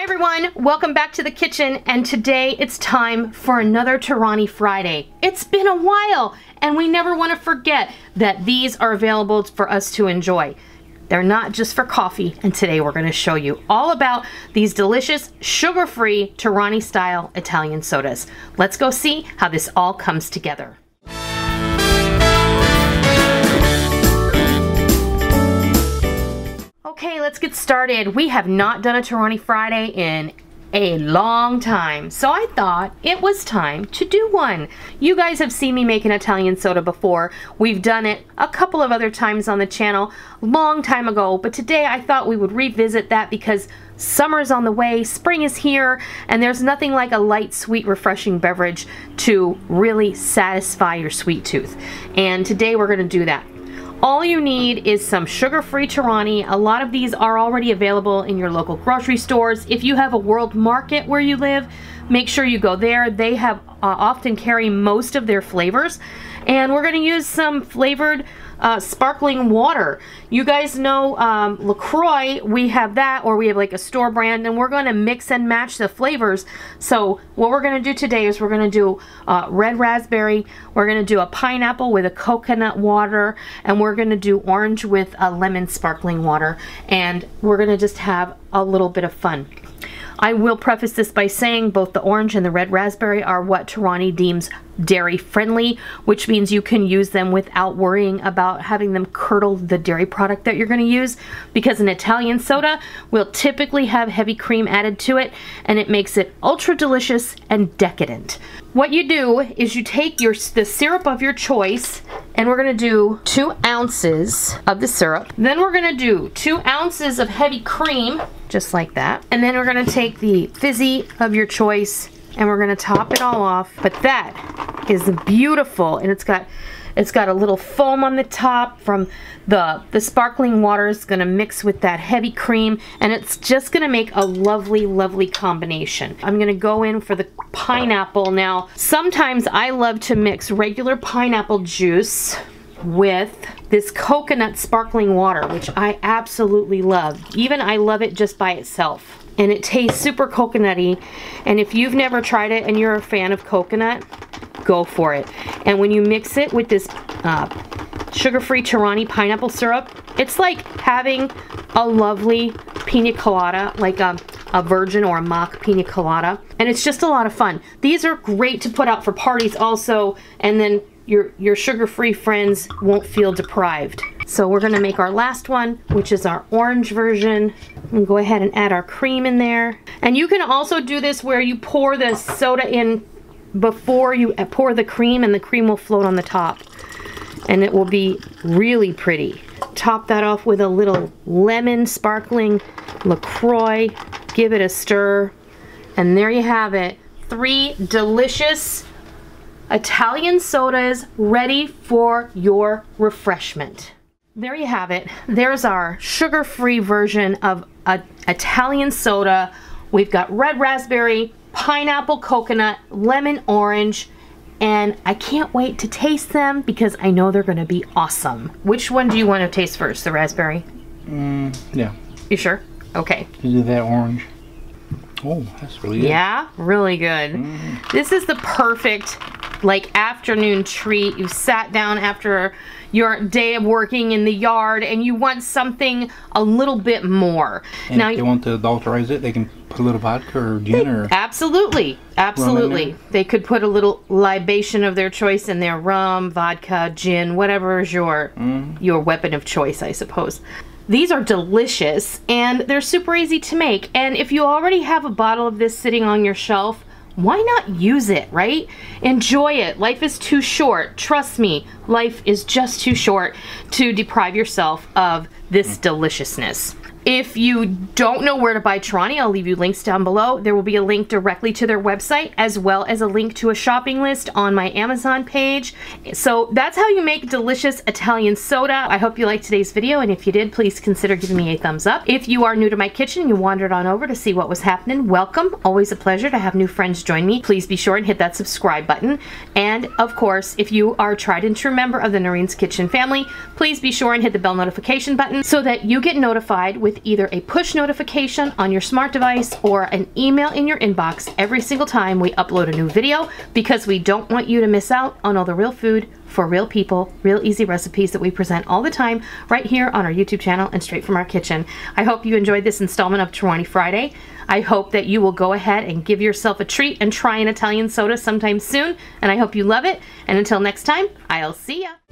Hi everyone, welcome back to the kitchen, and today it's time for another Torani Friday. It's been a while and we never want to forget that these are available for us to enjoy. They're not just for coffee, and today we're going to show you all about these delicious sugar-free Torani style Italian sodas. Let's go see how this all comes together. Okay, let's get started. We have not done a Torani Friday in a long time, so I thought it was time to do one. You guys have seen me make an Italian soda before. We've done it a couple of other times on the channel long time ago, but today I thought we would revisit that because summer's on the way, spring is here, and there's nothing like a light, sweet, refreshing beverage to really satisfy your sweet tooth. And today we're going to do that. All you need is some sugar-free Torani. A lot of these are already available in your local grocery stores. If you have a world market where you live, make sure you go there. They have often carry most of their flavors. And we're going to use some flavored sparkling water. You guys know LaCroix, we have that, or we have like a store brand, and we're going to mix and match the flavors. So what we're going to do today is we're going to do red raspberry, we're going to do a pineapple with a coconut water, and we're going to do orange with a lemon sparkling water, and we're going to just have a little bit of fun. I will preface this by saying both the orange and the red raspberry are what Torani deems dairy friendly, which means you can use them without worrying about having them curdle the dairy product that you're going to use, because an Italian soda will typically have heavy cream added to it, and it makes it ultra delicious and decadent. What you do is you take the syrup of your choice, and we're going to do 2 ounces of the syrup. Then we're going to do 2 ounces of heavy cream, just like that. And then we're going to take the fizzy of your choice, and we're going to top it all off. But that is beautiful, and it's got a little foam on the top from the sparkling water is going to mix with that heavy cream, and it's just going to make a lovely, lovely combination. I'm going to go in for the pineapple now. Sometimes I love to mix regular pineapple juice with this coconut sparkling water, which I absolutely love. Even I love it just by itself. And it tastes super coconutty, and if you've never tried it and you're a fan of coconut, go for it. And when you mix it with this sugar-free Torani pineapple syrup, it's like having a lovely pina colada, like a virgin or a mock pina colada, and it's just a lot of fun. These are great to put out for parties also, and then your sugar-free friends won't feel deprived. So we're going to make our last one, which is our orange version. We'll go ahead and add our cream in there. And you can also do this where you pour the soda in before you pour the cream, and the cream will float on the top. And it will be really pretty. Top that off with a little lemon sparkling LaCroix. Give it a stir. And there you have it. 3 delicious Italian sodas ready for your refreshment. There you have it. There's our sugar-free version of an Italian soda. We've got red raspberry, pineapple coconut, lemon orange, and I can't wait to taste them because I know they're going to be awesome. Which one do you want to taste first? The raspberry? Yeah. You sure? Okay. You do that orange. Oh, that's really good. Yeah, really good. This is the perfect like afternoon treat. You sat down after your day of working in the yard and you want something a little bit more. And now, if they want to adulterize it, they can put a little vodka or gin or... Absolutely, absolutely. They could put a little libation of their choice in there. Rum, vodka, gin, whatever is your weapon of choice, I suppose. These are delicious and they're super easy to make. And if you already have a bottle of this sitting on your shelf, why not use it, right? Enjoy it. Life is too short. Trust me, life is just too short to deprive yourself of this deliciousness. If you don't know where to buy Torani, I'll leave you links down below. There will be a link directly to their website, as well as a link to a shopping list on my Amazon page. So that's how you make delicious Italian soda. I hope you liked today's video, and if you did, please consider giving me a thumbs up. If you are new to my kitchen, you wandered on over to see what was happening, welcome. Always a pleasure to have new friends join me. Please be sure and hit that subscribe button. And of course, if you are a tried and true member of the Noreen's Kitchen family, please be sure and hit the bell notification button so that you get notified with with either a push notification on your smart device or an email in your inbox every single time we upload a new video, because we don't want you to miss out on all the real food for real people, real easy recipes that we present all the time right here on our YouTube channel and straight from our kitchen. I hope you enjoyed this installment of Torani Friday. I hope that you will go ahead and give yourself a treat and try an Italian soda sometime soon, and I hope you love it. And until next time, I'll see ya.